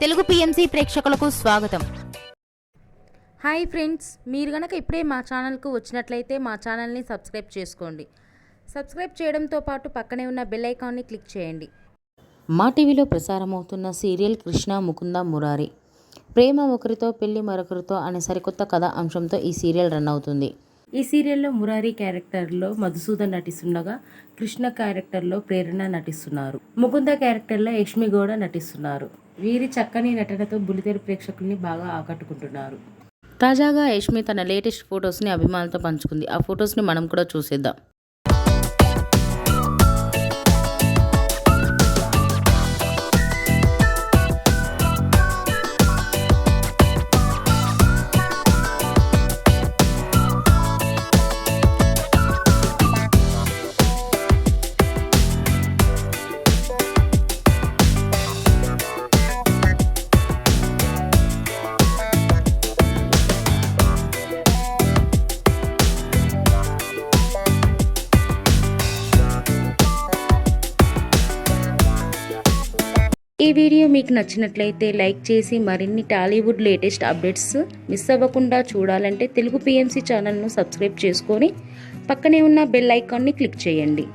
Telugu PMC ప్రేక్షకులకు స్వాగతం. Hi friends, మీరు గనక ఇప్పుడే మా ఛానల్కు వచ్చినట్లయితే మా ఛానల్ని సబ్స్క్రైబ్ చేసుకోండి. సబ్స్క్రైబ్ చేయడంతో పాటు పక్కనే ఉన్న బెల్ ఐకాన్ని క్లిక్ చేయండి. మా టీవీలో ప్రసారమవుతున్న సీరియల్ కృష్ణ ముకుంద మురారి. ప్రేమ ఒకరితో పెళ్లి మరొకరితో అనే సరికొత్త కథ అంశంతో ఈ సీరియల్ రన్ అవుతుంది. ఈ సీరియల్లో మురారి క్యారెక్టర్లో మధుసూదన్ నటిస్తుండగా కృష్ణ క్యారెక్టర్లో ప్రేరణ నటిస్తున్నారు. ముకుంద క్యారెక్టర్లో యష్మి గౌడ నటిస్తున్నారు. వీరి చక్కని నటనతో బుల్లితెర ప్రేక్షకుల్ని బాగా ఆకట్టుకుంటున్నారు. తాజాగా యష్మి తన లేటెస్ట్ ఫొటోస్ని అభిమానులతో పంచుకుంది. ఆ ఫొటోస్ని మనం కూడా చూసేద్దాం. ఈ వీడియో మీకు నచ్చినట్లయితే లైక్ చేసి మరిన్ని టాలీవుడ్ లేటెస్ట్ అప్డేట్స్ మిస్ అవ్వకుండా చూడాలంటే తెలుగు పిఎంసి ఛానల్ను సబ్స్క్రైబ్ చేసుకొని పక్కనే ఉన్న బెల్ ఐకాన్ని క్లిక్ చేయండి.